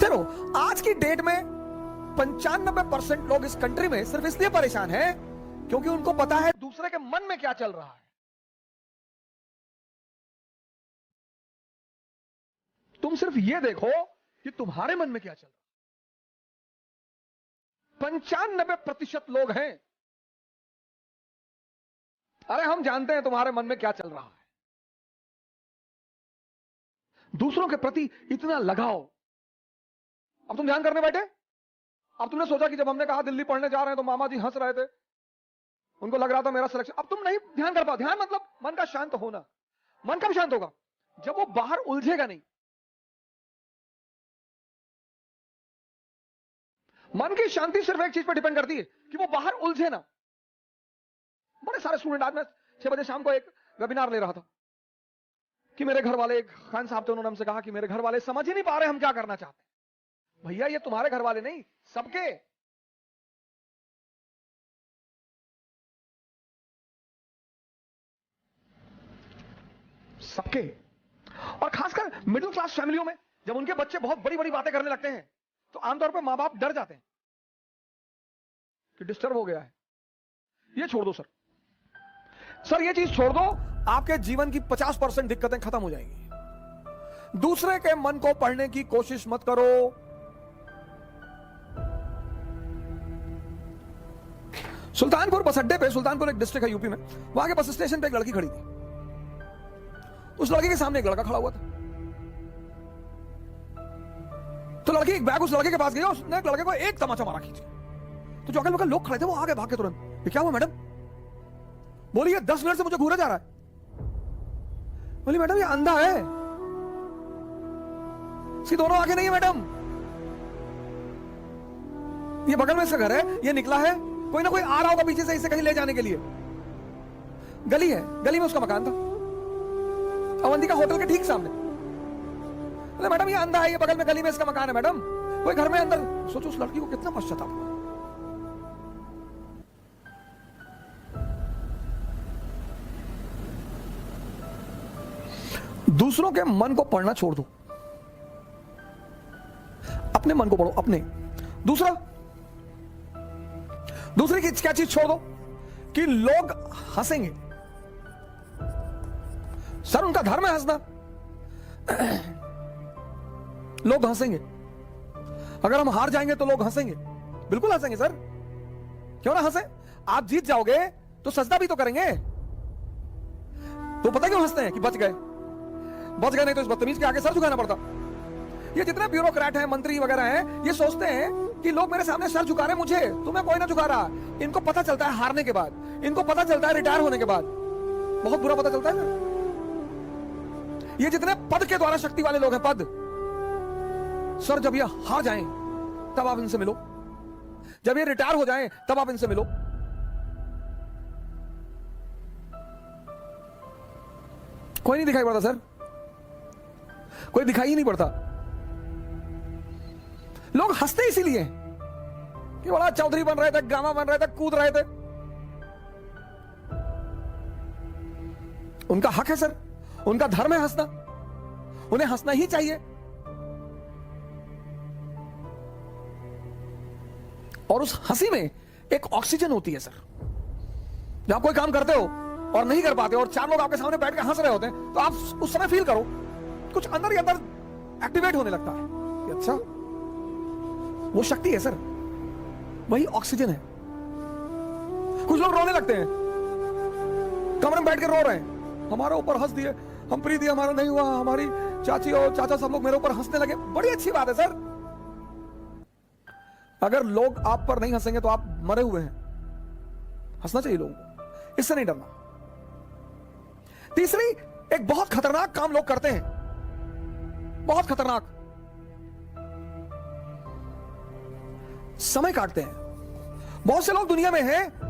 हंसते रहो। आज की डेट में 95% लोग इस कंट्री में सिर्फ इसलिए परेशान हैं क्योंकि उनको पता है दूसरे के मन में क्या चल रहा है। तुम सिर्फ ये देखो कि तुम्हारे मन में क्या चल रहा है। 95% लोग हैं, अरे हम जानते हैं तुम्हारे मन में क्या चल रहा है। दूसरों के प्रति इतना लगाव। अब तुम ध्यान करने बैठे। अब तुमने सोचा कि जब हमने कहा दिल्ली पढ़ने जा रहे हैं तो मामा जी हंस रहे थे, उनको लग रहा था मेरा सिलेक्शन। अब तुम नहीं ध्यान कर पाओ। ध्यान मतलब मन का शांत होना। मन कब शांत होगा? जब वो बाहर उलझेगा नहीं। मन की शांति सिर्फ एक चीज पर डिपेंड करती है कि वो बाहर उलझे ना। बड़े सारे स्टूडेंट, आज मैं 6 बजे शाम को एक वेबिनार ले रहा था कि मेरे घर वाले, एक खान साहब थे, उन्होंने हमसे कहा कि मेरे घर वाले समझ ही नहीं पा रहे हम क्या करना चाहते हैं। भैया ये तुम्हारे घर वाले नहीं, सबके। सबके। और खासकर मिडिल क्लास फैमिलियों में जब उनके बच्चे बहुत बड़ी बड़ी बातें करने लगते हैं तो आमतौर पर मां बाप डर जाते हैं कि डिस्टर्ब हो गया है। ये छोड़ दो सर, ये चीज छोड़ दो, आपके जीवन की 50% दिक्कतें खत्म हो जाएंगी। दूसरे के मन को पढ़ने की कोशिश मत करो। सुल्तानपुर बस अड्डे पे, सुल्तानपुर एक डिस्ट्रिक्ट है यूपी में, वहां के बस स्टेशन पे एक लड़की खड़ी थी। उस लड़की के सामने एक लड़का खड़ा हुआ था। तो लड़की एक बैग उस लड़के के पास गई और उसने एक लड़के को एक तमाचा मारा खींचे। तो जो अगल बगल लोग खड़े थे वो आगे भाग के तुरंत, ये क्या हुआ मैडम? बोली ये 10 मिनट से मुझे घूरा जा रहा है। बोली मैडम ये अंधा है, इसकी दोनों आंखें नहीं है मैडम। ये बगल में इसका घर है, ये निकला है, कोई ना कोई आ रहा होगा पीछे से इसे कहीं ले जाने के लिए। गली है, गली में उसका मकान था, अवंतिका होटल के ठीक सामने। अरे मैडम ये अंधा है, ये बगल में गली में इसका मकान है मैडम, कोई घर में अंदर। सोचो उस लड़की को कितना पश्चाताप हुआ। दूसरों के मन को पढ़ना छोड़ दो, अपने मन को पढ़ो। अपने दूसरे की क्या चीज छोड़ दो कि लोग हंसेंगे। सर उनका धर्म है हंसना, लोग हंसेंगे। अगर हम हार जाएंगे तो लोग हंसेंगे, बिल्कुल हंसेंगे सर, क्यों ना हंसे। आप जीत जाओगे तो सजदा भी तो करेंगे। तो पता क्यों हंसते हैं? कि बच गए नहीं तो इस बदतमीज के आगे सर झुकाना पड़ता। ये जितने ब्यूरोक्रेट हैं, मंत्री वगैरह हैं, ये सोचते हैं कि लोग मेरे सामने सर झुका रहे, मुझे तुम्हें कोई ना झुका रहा। इनको पता चलता है हारने के बाद, इनको पता चलता है रिटायर होने के बाद, बहुत बुरा पता चलता है ना। ये जितने पद के द्वारा शक्ति वाले लोग हैं, पद, सर जब ये हार जाएं तब आप इनसे मिलो, जब ये रिटायर हो जाएं तब आप इनसे मिलो। कोई नहीं दिखाई पड़ता सर, कोई दिखाई ही नहीं पड़ता। लोग हंसते इसीलिए कि बड़ा चौधरी बन रहे थे, गामा बन रहे थे, कूद रहे थे। उनका हक है सर, उनका धर्म है हंसना, उन्हें हंसना ही चाहिए। और उस हंसी में एक ऑक्सीजन होती है सर। जब आप कोई काम करते हो और नहीं कर पाते और 4 लोग आपके सामने बैठ के हंस रहे होते हैं तो आप उस समय फील करो कुछ अंदर ही अंदर एक्टिवेट होने लगता है कि अच्छा वो शक्ति है सर, वही ऑक्सीजन है। कुछ लोग रोने लगते हैं, कमरे में बैठ के रो रहे हैं, हमारे ऊपर हंस दिए, हम प्रीति हमारा नहीं हुआ, हमारी चाची और चाचा सब लोग मेरे ऊपर हंसने लगे। बड़ी अच्छी बात है सर। अगर लोग आप पर नहीं हंसेंगे तो आप मरे हुए हैं। हंसना चाहिए लोगों को, इससे नहीं डरना। तीसरी, एक बहुत खतरनाक काम लोग करते हैं, बहुत खतरनाक, समय काटते हैं। बहुत से लोग दुनिया में हैं